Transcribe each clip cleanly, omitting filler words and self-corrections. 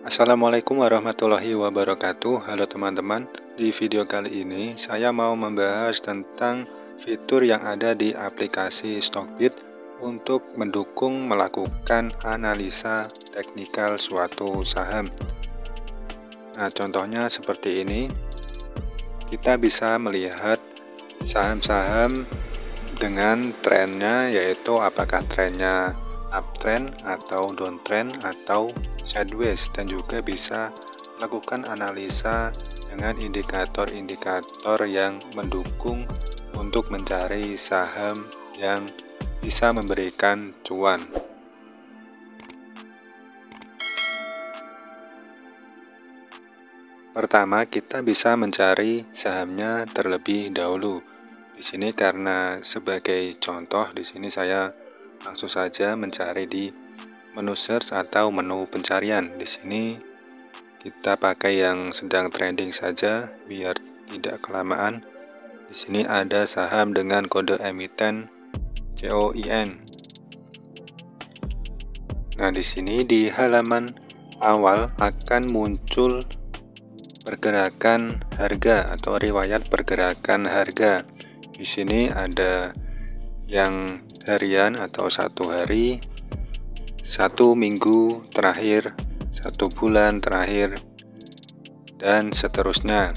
Assalamualaikum warahmatullahi wabarakatuh. Halo teman-teman, di video kali ini saya mau membahas tentang fitur yang ada di aplikasi Stockbit untuk mendukung melakukan analisa teknikal suatu saham. Nah, contohnya seperti ini. Kita bisa melihat saham-saham dengan trennya, yaitu apakah trennya uptrend atau downtrend atau sideways, dan juga bisa melakukan analisa dengan indikator-indikator yang mendukung untuk mencari saham yang bisa memberikan cuan. Pertama, kita bisa mencari sahamnya terlebih dahulu. Di sini karena sebagai contoh, di sini saya langsung saja mencari di menu search atau menu pencarian. Di sini kita pakai yang sedang trending saja biar tidak kelamaan. Di sini ada saham dengan kode emiten COIN. Nah, di sini di halaman awal akan muncul pergerakan harga atau riwayat pergerakan harga. Di sini ada yang harian atau 1 hari, 1 minggu terakhir, 1 bulan terakhir, dan seterusnya.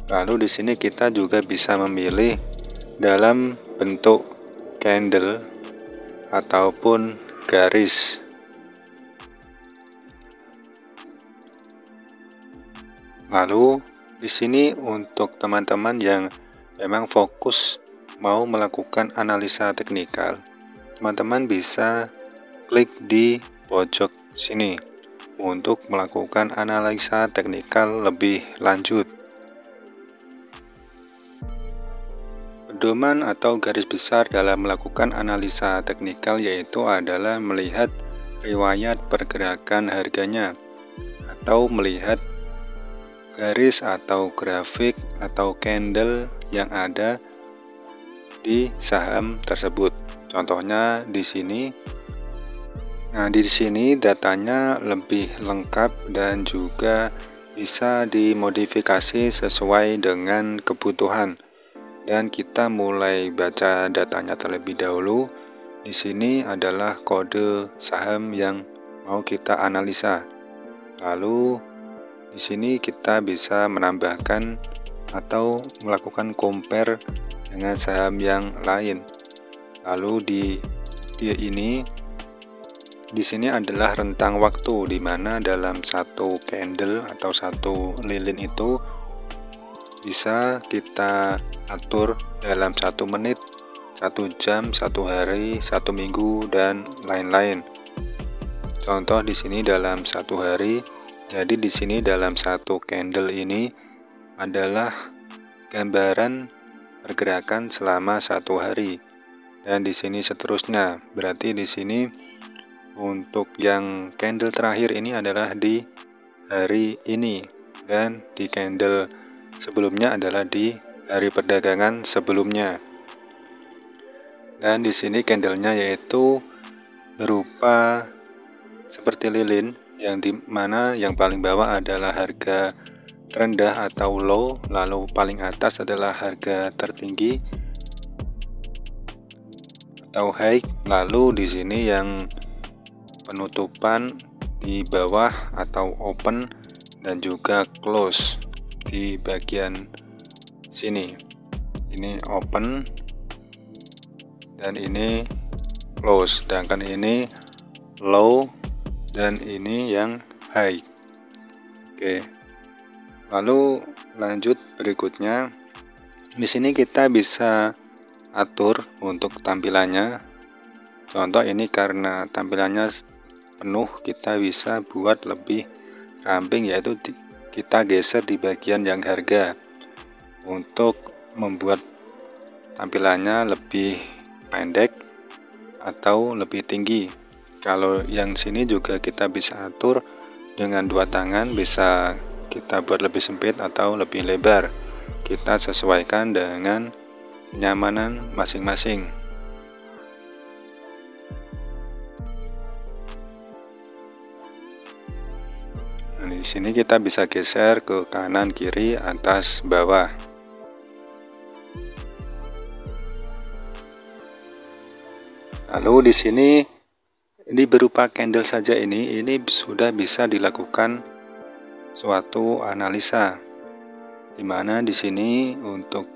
Lalu di sini kita juga bisa memilih dalam bentuk candle ataupun garis. Lalu di sini untuk teman-teman yang memang fokus mau melakukan analisa teknikal, teman-teman bisa klik di pojok sini untuk melakukan analisa teknikal lebih lanjut. Pedoman atau garis besar dalam melakukan analisa teknikal yaitu adalah melihat riwayat pergerakan harganya atau melihat garis atau grafik atau candle yang ada di saham tersebut. Contohnya di sini. Nah, di sini datanya lebih lengkap dan juga bisa dimodifikasi sesuai dengan kebutuhan. Dan kita mulai baca datanya terlebih dahulu. Di sini adalah kode saham yang mau kita analisa. Lalu di sini kita bisa menambahkan atau melakukan compare dengan saham yang lain. Lalu di sini adalah rentang waktu di mana dalam satu candle atau satu lilin itu bisa kita atur dalam 1 menit, 1 jam, 1 hari, 1 minggu, dan lain-lain. Contoh di sini dalam 1 hari. Jadi di sini dalam satu candle ini adalah gambaran pergerakan selama 1 hari. Dan di sini seterusnya. Berarti di sini untuk yang candle terakhir ini adalah di hari ini, dan di candle sebelumnya adalah di hari perdagangan sebelumnya. Dan di sini candlenya yaitu berupa seperti lilin, yang dimana yang paling bawah adalah harga terendah atau low, lalu paling atas adalah harga tertinggi atau high, lalu di sini yang penutupan di bawah atau open, dan juga close di bagian sini. Ini open dan ini close, sedangkan ini low dan ini yang high. Oke. Lalu lanjut berikutnya. Di sini kita bisa atur untuk tampilannya. Contoh ini karena tampilannya penuh, kita bisa buat lebih ramping, yaitu kita geser di bagian yang harga untuk membuat tampilannya lebih pendek atau lebih tinggi. Kalau yang sini juga kita bisa atur dengan 2 tangan, bisa kita buat lebih sempit atau lebih lebar. Kita sesuaikan dengan kenyamanan masing-masing. Nah, di sini kita bisa geser ke kanan, kiri, atas, bawah. Lalu di sini ini berupa candle saja, ini sudah bisa dilakukan suatu analisa, dimana di sini untuk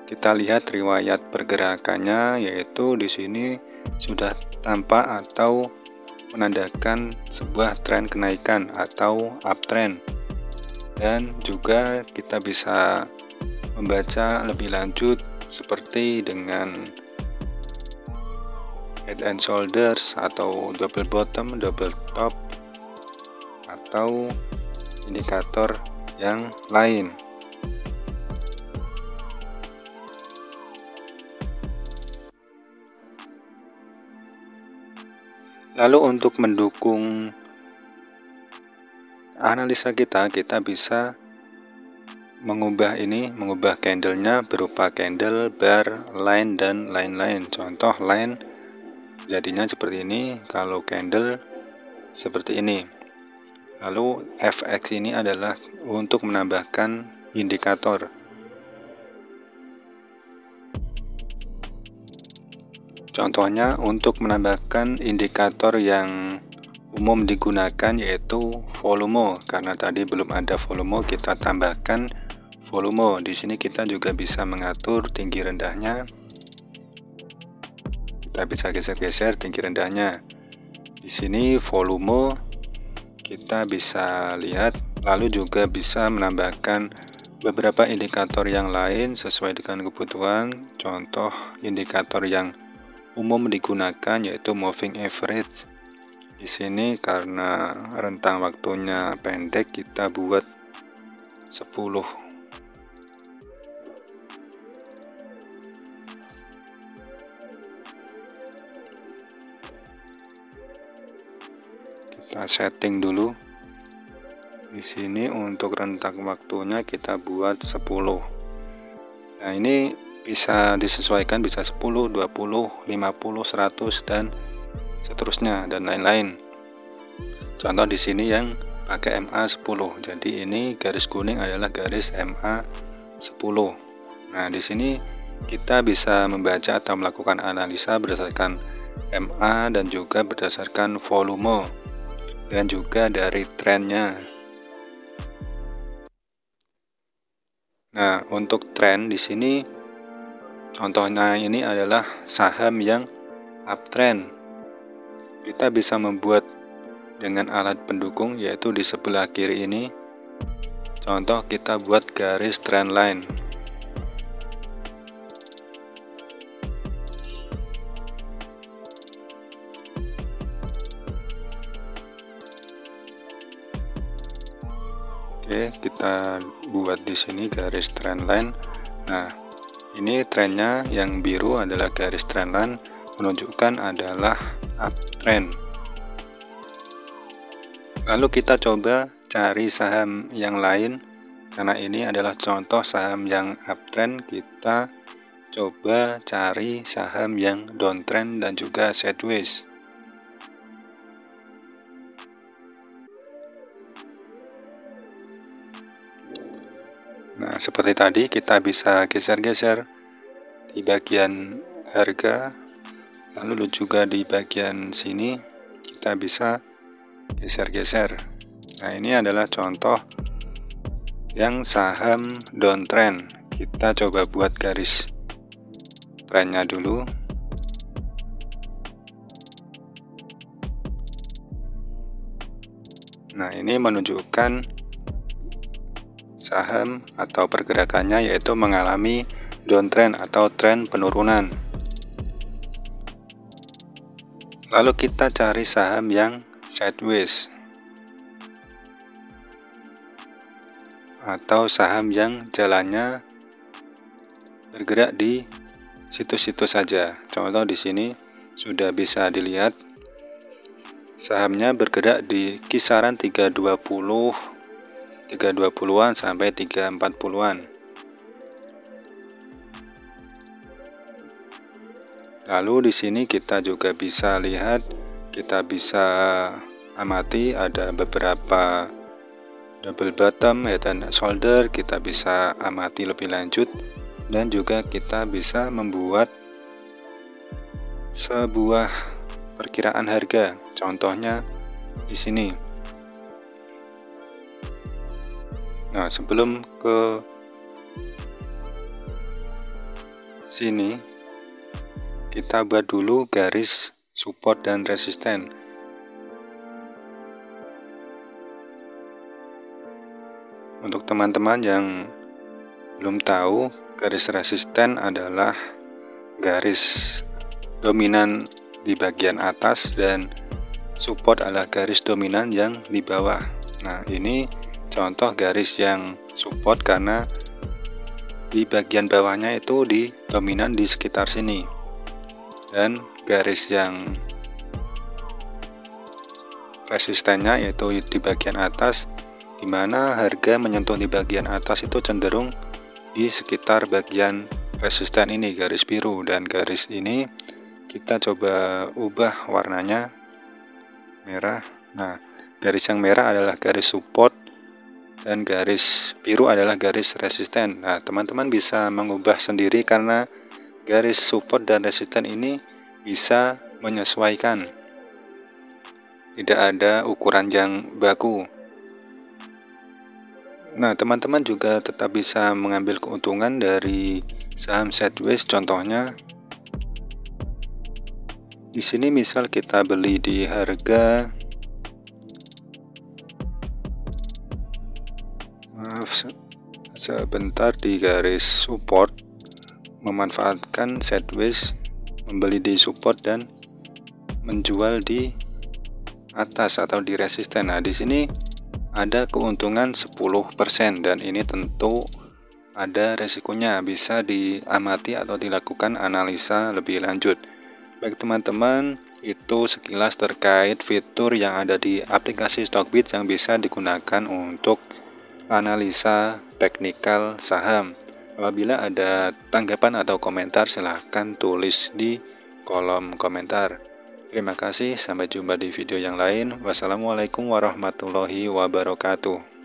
kita lihat riwayat pergerakannya, yaitu di sini sudah tampak atau menandakan sebuah tren kenaikan atau uptrend, dan juga kita bisa membaca lebih lanjut seperti dengan head and shoulders atau double bottom, double top, atau indikator yang lain. Lalu untuk mendukung analisa kita bisa mengubah candlenya berupa candle, bar, line, dan lain-lain. Contoh line jadinya seperti ini, kalau candle seperti ini. Lalu FX ini adalah untuk menambahkan indikator. Contohnya untuk menambahkan indikator yang umum digunakan yaitu volume. Karena tadi belum ada volume, kita tambahkan volume. Di sini kita juga bisa mengatur tinggi rendahnya. Kita bisa geser-geser tinggi rendahnya. Di sini volume kita bisa lihat, lalu juga bisa menambahkan beberapa indikator yang lain sesuai dengan kebutuhan. Contoh indikator yang umum digunakan yaitu moving average. Di sini karena rentang waktunya pendek, kita buat 10. Kita setting dulu. Di sini untuk rentang waktunya kita buat 10. Nah, ini bisa disesuaikan, bisa 10, 20, 50, 100 dan seterusnya dan lain-lain. Contoh di sini yang pakai MA10. Jadi ini garis kuning adalah garis MA10. Nah, di sini kita bisa membaca atau melakukan analisa berdasarkan MA dan juga berdasarkan volume dan juga dari trennya. Nah, untuk tren di sini contohnya ini adalah saham yang uptrend. Kita bisa membuat dengan alat pendukung, yaitu di sebelah kiri ini. Contoh kita buat garis trend line. Oke, kita buat di sini garis trend line. Nah, ini trennya yang biru adalah garis trend line, menunjukkan adalah uptrend. Lalu kita coba cari saham yang lain, karena ini adalah contoh saham yang uptrend. Kita coba cari saham yang downtrend dan juga sideways. Nah, seperti tadi kita bisa geser-geser di bagian harga, lalu juga di bagian sini kita bisa geser-geser. Nah, ini adalah contoh yang saham downtrend. Kita coba buat garis trennya dulu. Nah, ini menunjukkan saham atau pergerakannya yaitu mengalami downtrend atau tren penurunan. Lalu kita cari saham yang sideways atau saham yang jalannya bergerak di situ-situ saja. Contoh di sini sudah bisa dilihat sahamnya bergerak di kisaran 320-an sampai 340-an. Lalu di sini kita juga bisa lihat, kita bisa amati ada beberapa double bottom, head and shoulder kita bisa amati lebih lanjut, dan juga kita bisa membuat sebuah perkiraan harga. Contohnya di sini. Nah, sebelum ke sini, kita buat dulu garis support dan resisten. Untuk teman-teman yang belum tahu, garis resisten adalah garis dominan di bagian atas dan support adalah garis dominan yang di bawah. Nah, ini contoh garis yang support karena di bagian bawahnya itu di dominan di sekitar sini, dan garis yang resistennya yaitu di bagian atas, di mana harga menyentuh di bagian atas itu cenderung di sekitar bagian resisten ini, garis biru. Dan garis ini kita coba ubah warnanya merah. Nah, garis yang merah adalah garis support dan garis biru adalah garis resisten. Nah, teman-teman bisa mengubah sendiri karena garis support dan resisten ini bisa menyesuaikan. Tidak ada ukuran yang baku. Nah, teman-teman juga tetap bisa mengambil keuntungan dari saham sideways. Contohnya di sini misal kita beli di harga sebentar di garis support, memanfaatkan sideways, membeli di support dan menjual di atas atau di resisten. Nah, di sini ada keuntungan 10% dan ini tentu ada resikonya, bisa diamati atau dilakukan analisa lebih lanjut. Baik teman-teman, itu sekilas terkait fitur yang ada di aplikasi Stockbit yang bisa digunakan untuk analisa teknikal saham. Apabila ada tanggapan atau komentar, silahkan tulis di kolom komentar. Terima kasih, sampai jumpa di video yang lain. Wassalamualaikum warahmatullahi wabarakatuh.